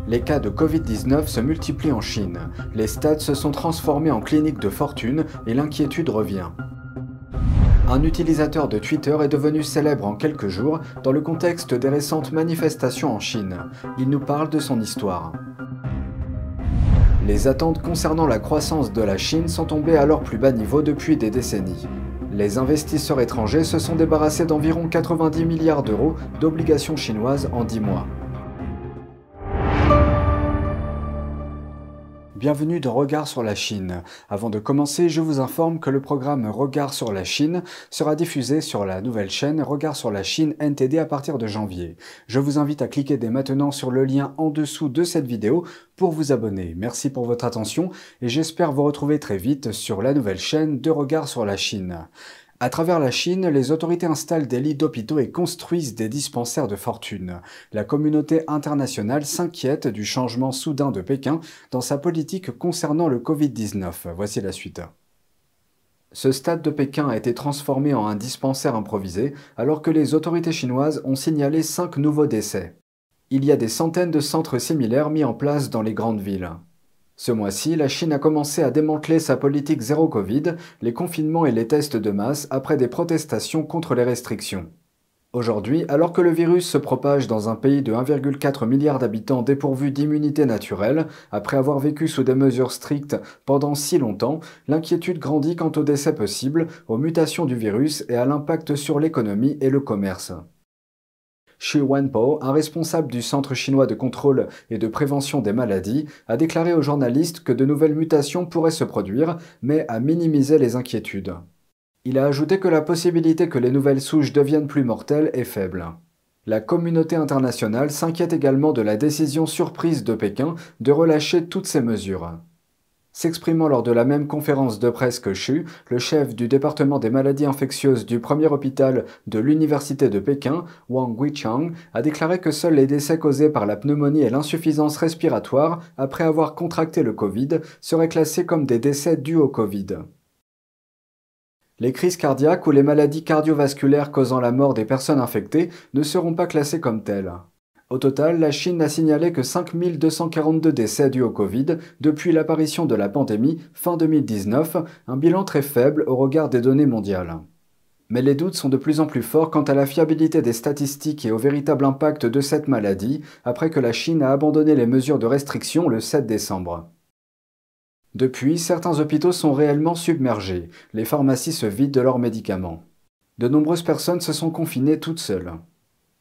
Les cas de Covid-19 se multiplient en Chine. Les stades se sont transformés en cliniques de fortune et l'inquiétude revient. Un utilisateur de Twitter est devenu célèbre en quelques jours dans le contexte des récentes manifestations en Chine. Il nous parle de son histoire. Les attentes concernant la croissance de la Chine sont tombées à leur plus bas niveau depuis des décennies. Les investisseurs étrangers se sont débarrassés d'environ 90 milliards d'euros d'obligations chinoises en 10 mois. Bienvenue dans Regard sur la Chine. Avant de commencer, je vous informe que le programme Regard sur la Chine sera diffusé sur la nouvelle chaîne Regard sur la Chine NTD à partir de janvier. Je vous invite à cliquer dès maintenant sur le lien en dessous de cette vidéo pour vous abonner. Merci pour votre attention et j'espère vous retrouver très vite sur la nouvelle chaîne de Regard sur la Chine. À travers la Chine, les autorités installent des lits d'hôpitaux et construisent des dispensaires de fortune. La communauté internationale s'inquiète du changement soudain de Pékin dans sa politique concernant le Covid-19. Voici la suite. Ce stade de Pékin a été transformé en un dispensaire improvisé alors que les autorités chinoises ont signalé 5 nouveaux décès. Il y a des centaines de centres similaires mis en place dans les grandes villes. Ce mois-ci, la Chine a commencé à démanteler sa politique zéro Covid, les confinements et les tests de masse après des protestations contre les restrictions. Aujourd'hui, alors que le virus se propage dans un pays de 1,4 milliard d'habitants dépourvu d'immunité naturelle, après avoir vécu sous des mesures strictes pendant si longtemps, l'inquiétude grandit quant aux décès possibles, aux mutations du virus et à l'impact sur l'économie et le commerce. Xu Wenpo, un responsable du Centre chinois de contrôle et de prévention des maladies, a déclaré aux journalistes que de nouvelles mutations pourraient se produire, mais a minimisé les inquiétudes. Il a ajouté que la possibilité que les nouvelles souches deviennent plus mortelles est faible. La communauté internationale s'inquiète également de la décision surprise de Pékin de relâcher toutes ces mesures. S'exprimant lors de la même conférence de presse que Xu, le chef du département des maladies infectieuses du premier hôpital de l'université de Pékin, Wang Weichang, a déclaré que seuls les décès causés par la pneumonie et l'insuffisance respiratoire après avoir contracté le Covid seraient classés comme des décès dus au Covid. Les crises cardiaques ou les maladies cardiovasculaires causant la mort des personnes infectées ne seront pas classées comme telles. Au total, la Chine n'a signalé que 5 242 décès dus au Covid depuis l'apparition de la pandémie fin 2019, un bilan très faible au regard des données mondiales. Mais les doutes sont de plus en plus forts quant à la fiabilité des statistiques et au véritable impact de cette maladie après que la Chine a abandonné les mesures de restriction le 7 décembre. Depuis, certains hôpitaux sont réellement submergés, les pharmacies se vident de leurs médicaments. De nombreuses personnes se sont confinées toutes seules.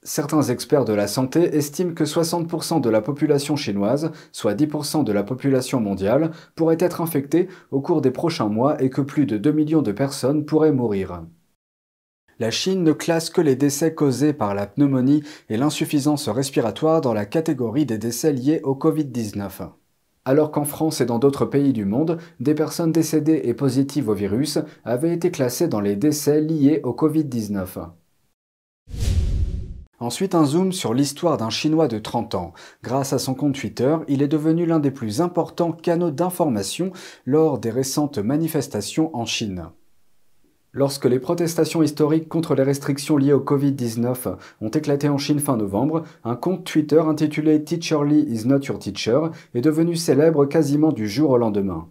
Certains experts de la santé estiment que 60% de la population chinoise, soit 10% de la population mondiale, pourrait être infectée au cours des prochains mois et que plus de 2 millions de personnes pourraient mourir. La Chine ne classe que les décès causés par la pneumonie et l'insuffisance respiratoire dans la catégorie des décès liés au Covid-19. Alors qu'en France et dans d'autres pays du monde, des personnes décédées et positives au virus avaient été classées dans les décès liés au Covid-19. Ensuite, un zoom sur l'histoire d'un Chinois de 30 ans. Grâce à son compte Twitter, il est devenu l'un des plus importants canaux d'information lors des récentes manifestations en Chine. Lorsque les protestations historiques contre les restrictions liées au Covid-19 ont éclaté en Chine fin novembre, un compte Twitter intitulé Teacher Li is not your teacher est devenu célèbre quasiment du jour au lendemain.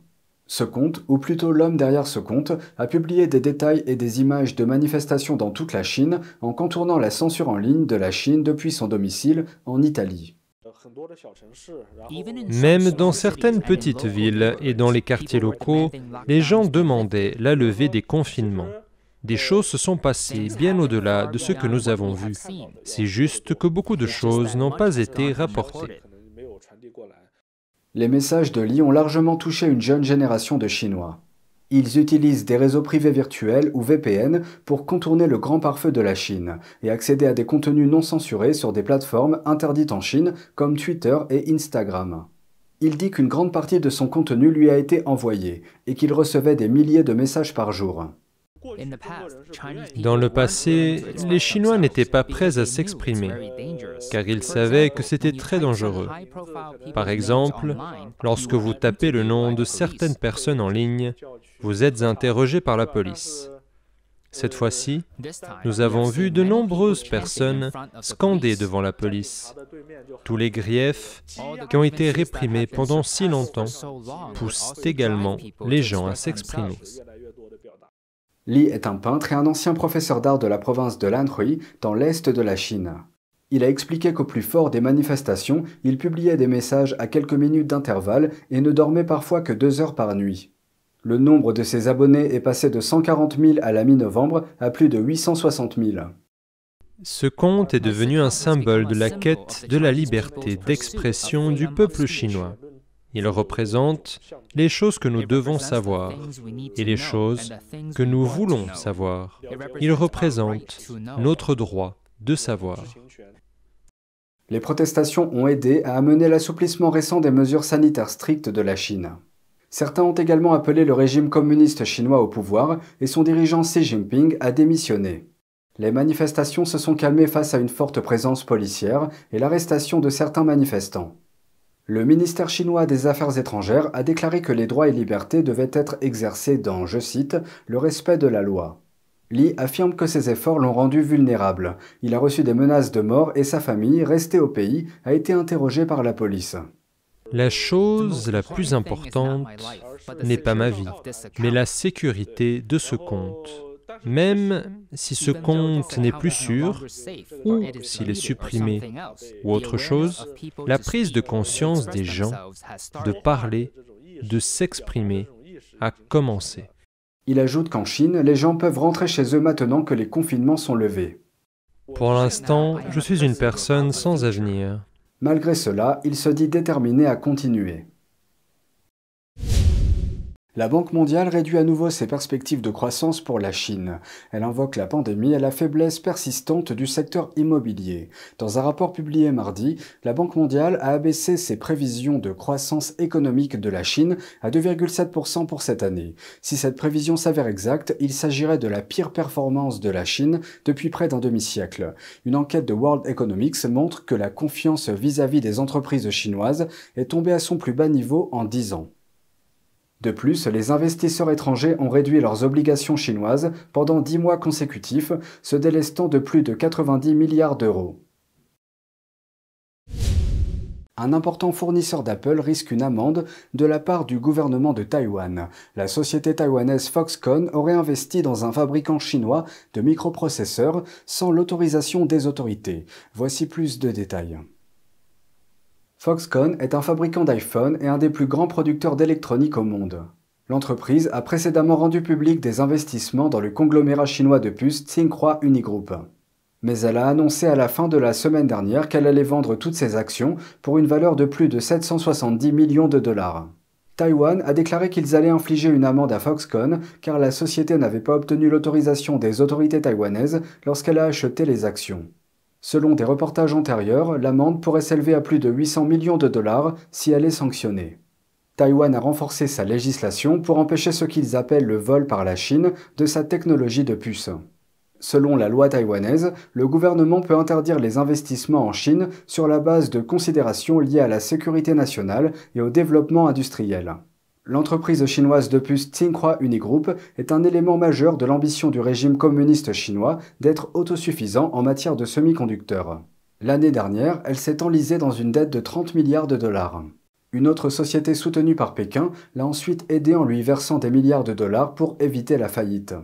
Ce compte, ou plutôt l'homme derrière ce compte, a publié des détails et des images de manifestations dans toute la Chine en contournant la censure en ligne de la Chine depuis son domicile en Italie. Même dans certaines petites villes et dans les quartiers locaux, les gens demandaient la levée des confinements. Des choses se sont passées bien au-delà de ce que nous avons vu. C'est juste que beaucoup de choses n'ont pas été rapportées. Les messages de Li ont largement touché une jeune génération de Chinois. Ils utilisent des réseaux privés virtuels ou VPN pour contourner le grand pare-feu de la Chine et accéder à des contenus non censurés sur des plateformes interdites en Chine comme Twitter et Instagram. Il dit qu'une grande partie de son contenu lui a été envoyé et qu'il recevait des milliers de messages par jour. Dans le passé, les Chinois n'étaient pas prêts à s'exprimer, car ils savaient que c'était très dangereux. Par exemple, lorsque vous tapez le nom de certaines personnes en ligne, vous êtes interrogé par la police. Cette fois-ci, nous avons vu de nombreuses personnes scander devant la police. Tous les griefs qui ont été réprimés pendant si longtemps poussent également les gens à s'exprimer. Li est un peintre et un ancien professeur d'art de la province de l'Anhui, dans l'est de la Chine. Il a expliqué qu'au plus fort des manifestations, il publiait des messages à quelques minutes d'intervalle et ne dormait parfois que 2 heures par nuit. Le nombre de ses abonnés est passé de 140 000 à la mi-novembre à plus de 860 000. Ce conte est devenu un symbole de la quête de la liberté d'expression du peuple chinois. Il représente les choses que nous devons savoir et les choses que nous voulons savoir. Il représente notre droit de savoir. Les protestations ont aidé à amener l'assouplissement récent des mesures sanitaires strictes de la Chine. Certains ont également appelé le régime communiste chinois au pouvoir et son dirigeant Xi Jinping à démissionner. Les manifestations se sont calmées face à une forte présence policière et l'arrestation de certains manifestants. Le ministère chinois des Affaires étrangères a déclaré que les droits et libertés devaient être exercés dans, je cite, « le respect de la loi ». Li affirme que ses efforts l'ont rendu vulnérable. Il a reçu des menaces de mort et sa famille, restée au pays, a été interrogée par la police. La chose la plus importante n'est pas ma vie, mais la sécurité de ce compte. Même si ce compte n'est plus sûr, ou s'il est supprimé, ou autre chose, la prise de conscience des gens, de parler, de s'exprimer, a commencé. Il ajoute qu'en Chine, les gens peuvent rentrer chez eux maintenant que les confinements sont levés. Pour l'instant, je suis une personne sans avenir. Malgré cela, il se dit déterminé à continuer. La Banque mondiale réduit à nouveau ses perspectives de croissance pour la Chine. Elle invoque la pandémie et la faiblesse persistante du secteur immobilier. Dans un rapport publié mardi, la Banque mondiale a abaissé ses prévisions de croissance économique de la Chine à 2,7% pour cette année. Si cette prévision s'avère exacte, il s'agirait de la pire performance de la Chine depuis près d'un demi-siècle. Une enquête de World Economics montre que la confiance vis-à-vis des entreprises chinoises est tombée à son plus bas niveau en 10 ans. De plus, les investisseurs étrangers ont réduit leurs obligations chinoises pendant 10 mois consécutifs, se délestant de plus de 90 milliards d'euros. Un important fournisseur d'Apple risque une amende de la part du gouvernement de Taïwan. La société taïwanaise Foxconn aurait investi dans un fabricant chinois de microprocesseurs sans l'autorisation des autorités. Voici plus de détails. Foxconn est un fabricant d'iPhone et un des plus grands producteurs d'électronique au monde. L'entreprise a précédemment rendu public des investissements dans le conglomérat chinois de puces Tsinghua Unigroup. Mais elle a annoncé à la fin de la semaine dernière qu'elle allait vendre toutes ses actions pour une valeur de plus de 770 millions de dollars. Taïwan a déclaré qu'ils allaient infliger une amende à Foxconn car la société n'avait pas obtenu l'autorisation des autorités taïwanaises lorsqu'elle a acheté les actions. Selon des reportages antérieurs, l'amende pourrait s'élever à plus de 800 millions de dollars si elle est sanctionnée. Taïwan a renforcé sa législation pour empêcher ce qu'ils appellent le vol par la Chine de sa technologie de puce. Selon la loi taïwanaise, le gouvernement peut interdire les investissements en Chine sur la base de considérations liées à la sécurité nationale et au développement industriel. L'entreprise chinoise de puces Tsinghua Unigroup est un élément majeur de l'ambition du régime communiste chinois d'être autosuffisant en matière de semi-conducteurs. L'année dernière, elle s'est enlisée dans une dette de 30 milliards de dollars. Une autre société soutenue par Pékin l'a ensuite aidée en lui versant des milliards de dollars pour éviter la faillite.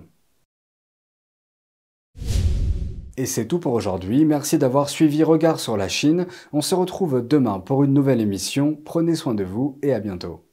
Et c'est tout pour aujourd'hui, merci d'avoir suivi Regard sur la Chine. On se retrouve demain pour une nouvelle émission, prenez soin de vous et à bientôt.